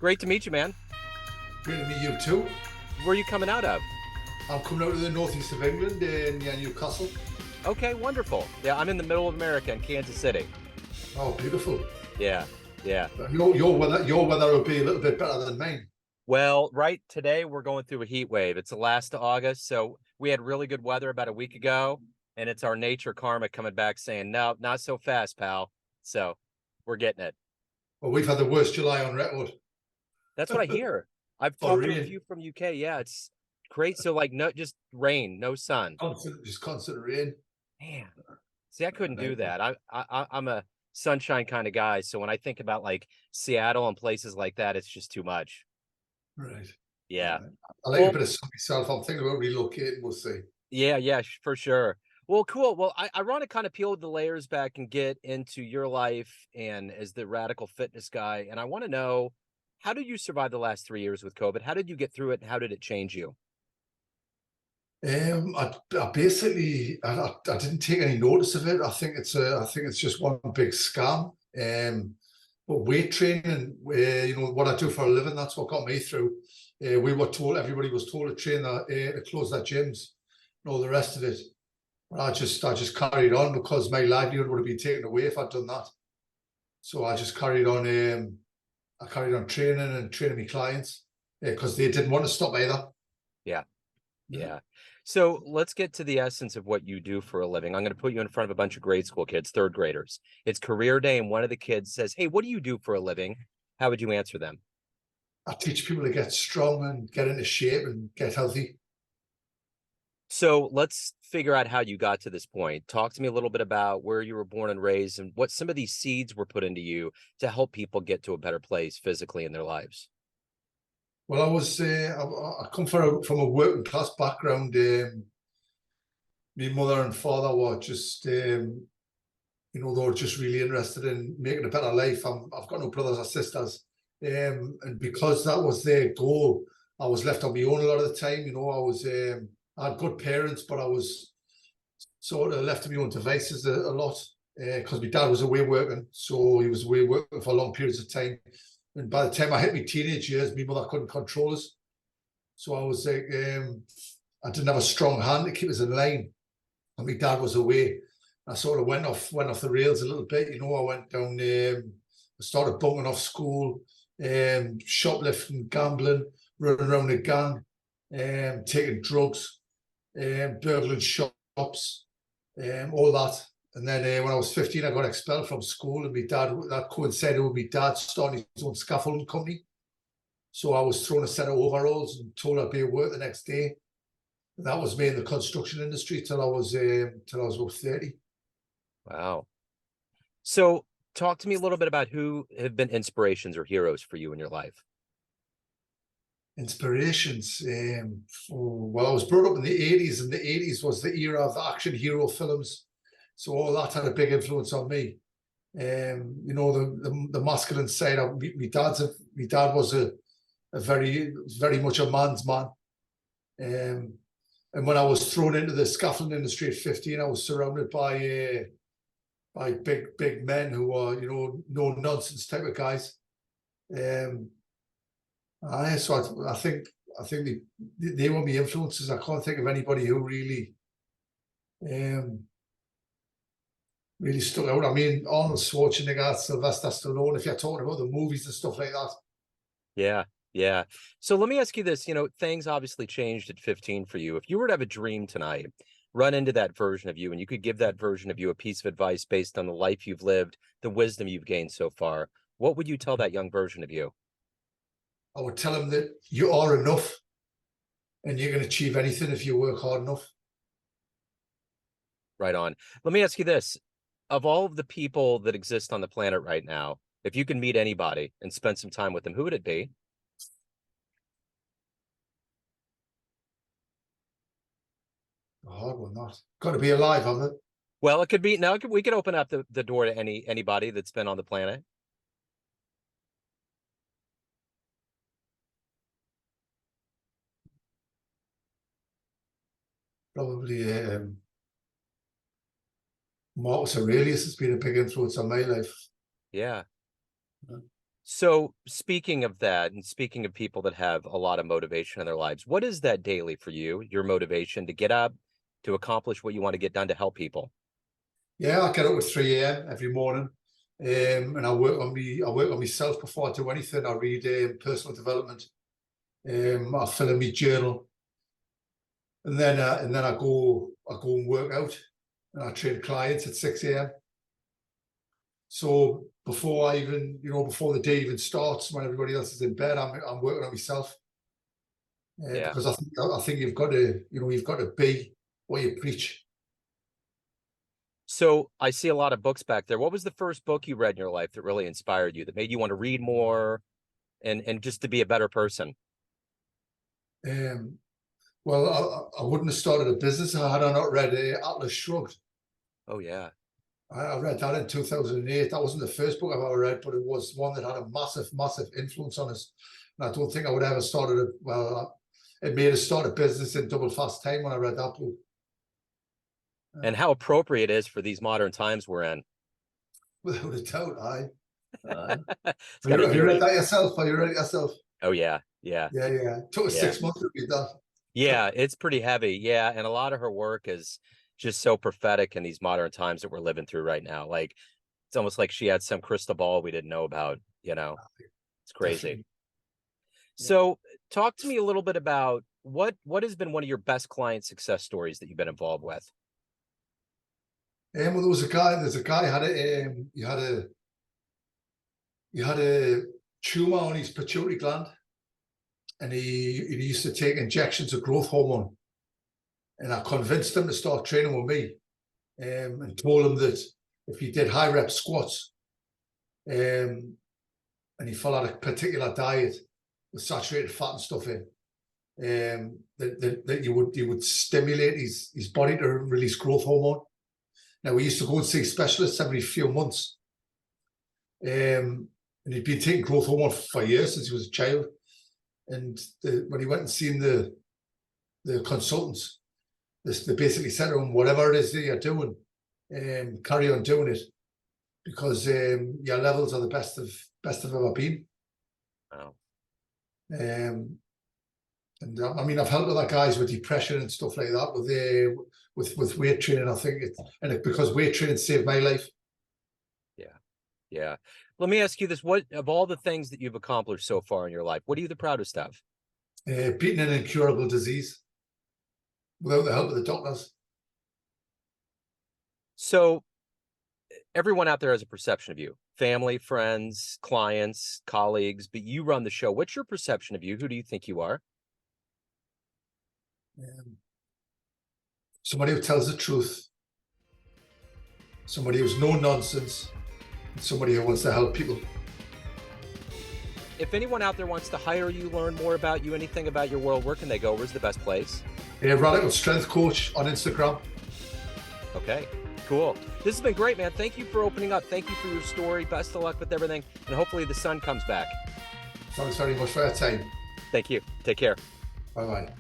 Great to meet you, man. Great to meet you too. Where are you coming out of? I'm coming out of the northeast of England near Newcastle. Okay, wonderful. Yeah, I'm in the middle of America in Kansas City. Oh, beautiful. Yeah, yeah. Your weather will be a little bit better than mine. Well, right today we're going through a heat wave. It's the last of August, so we had really good weather about a week ago, and it's our nature karma coming back saying, no, not so fast, pal. So we're getting it. Well, we've had the worst July on record That's what I hear. I've for talked to a rain. few from UK. Yeah, it's great. So like no just rain, no sun. Constant rain. Man. See, I couldn't do Right. that. I'm a sunshine kind of guy. So when I think about like Seattle and places like that, it's just too much. Right. Yeah. I like a Well, bit of sun myself. I'm thinking about relocating. We'll see. yeah, yeah, for sure. Well, cool. Well, I want to kind of peel the layers back and get into your life and as the radical fitness guy. And I want to know, how did you survive the last 3 years with COVID? How did you get through it? And how did it change you? I basically I didn't take any notice of it. I think it's just one big scam. But weight training, what I do for a living, that's what got me through. Everybody was told to train to close their gyms and all the rest of it. But I just carried on because my livelihood would have been taken away if I'd done that. So I just carried on. I carried on training my clients because they didn't want to stop either. Yeah. Yeah. So let's get to the essence of what you do for a living. I'm going to put you in front of a bunch of grade school kids, third graders. It's career day, and one of the kids says, "Hey, what do you do for a living?" How would you answer them? I teach people to get strong and get into shape and get healthy. So let's figure out how you got to this point. Talk to me a little bit about where you were born and raised and what some of these seeds were put into you to help people get to a better place physically in their lives. Well, I come from a working class background. My mother and father were just, they were just really interested in making a better life. I've got no brothers or sisters. And because that was their goal, I was left on my own a lot of the time. I had good parents, but I was sort of left to my own devices a lot because my dad was away working. So he was away working for long periods of time. And by the time I hit my teenage years, my mother couldn't control us. So I was like, I didn't have a strong hand to keep us in line. And my dad was away. I sort of went off the rails a little bit. I went down, I started bunking off school, shoplifting, gambling, running around a gang, taking drugs, burgling shops, all that. And then when I was 15, I got expelled from school, and that coincided with my dad starting his own scaffolding company. So I was thrown a set of overalls and told I'd be at work the next day. And that was me in the construction industry till I was about 30. Wow. So talk to me a little bit about who have been inspirations or heroes for you in your life. Inspirations. Well, I was brought up in the 80s, and the 80s was the era of the action hero films. So all that had a big influence on me. The masculine side of my dad was a very much a man's man. And when I was thrown into the scaffolding industry at 15, I was surrounded by big men who were, no nonsense type of guys. So I think they were my influences. I can't think of anybody who really stuck out. I mean, Arnold Schwarzenegger, Sylvester Stallone, if you're talking about the movies and stuff like that. Yeah, yeah. So let me ask you this, things obviously changed at 15 for you. If you were to have a dream tonight, run into that version of you, and you could give that version of you a piece of advice based on the life you've lived, the wisdom you've gained so far, what would you tell that young version of you? I would tell him that you are enough and you can achieve anything if you work hard enough. Right on. Let me ask you this. Of all of the people that exist on the planet right now, if you could meet anybody and spend some time with them, who would it be? A hard one, that. Got to be alive, haven't it? Well, it could be now. We could open up the door to anybody that's been on the planet. Probably Marcus Aurelius has been a big influence on my life. Yeah. So speaking of that, and speaking of people that have a lot of motivation in their lives, what is that daily for you, your motivation to get up, to accomplish what you want to get done to help people? Yeah, I get up at 3 a.m. every morning, and I work on myself before I do anything. I read personal development. I fill in my journal, and then I go and work out, and I train clients at 6 a.m. So before I even, before the day even starts, when everybody else is in bed, I'm working on myself, Yeah. because I think you've got to be what you preach. So I see a lot of books back there. What was the first book you read in your life that really inspired you, that made you want to read more and just to be a better person? Um, well, I wouldn't have started a business had I not read Atlas Shrugged. Oh yeah. I read that in 2008. That wasn't the first book I've ever read, but it was one that had a massive, massive influence on us. And I don't think I would ever started it. Well, it made us start a business in double fast time when I read that book. And how appropriate it is for these modern times we're in. Without a doubt, aye. It's got a Have you read very, that yourself? Have you read it yourself? oh yeah, yeah, Yeah, yeah. It took us yeah. 6 months to read that. Yeah, it's pretty heavy. Yeah, and a lot of her work is just so prophetic in these modern times that we're living through right now. Like it's almost like she had some crystal ball we didn't know about, you know. It's crazy. Definitely. Yeah. So, talk to me a little bit about what has been one of your best client success stories that you've been involved with? Well, there was a guy. There's a guy had he had a tumor on his pituitary gland, and he used to take injections of growth hormone. And I convinced him to start training with me, and told him that if he did high rep squats, and he followed a particular diet with saturated fat and stuff in, that you would stimulate his body to release growth hormone. Now, we used to go and see specialists every few months, and he'd been taking growth hormone for years since he was a child. And when he went and seen the consultants, they basically said to him, whatever it is that you're doing, carry on doing it, because your levels are the best of ever been. Wow. Um, and I mean, I've helped other guys with depression and stuff like that with weight training. I think because weight training saved my life. Yeah. Yeah. Let me ask you this. What of all the things that you've accomplished so far in your life, what are you the proudest of? Beating an incurable disease without the help of the doctors. So everyone out there has a perception of you. Family, friends, clients, colleagues, but you run the show. What's your perception of you? Who do you think you are? Somebody who tells the truth, somebody who's no nonsense, and somebody who wants to help people. If anyone out there wants to hire you, learn more about you, anything about your world, where can they go? Where's the best place? Radical Strength Coach on Instagram. Okay, cool. This has been great, man. Thank you for opening up. Thank you for your story. Best of luck with everything. And hopefully the sun comes back. Thanks very much for your time. Thank you. Take care. Bye-bye.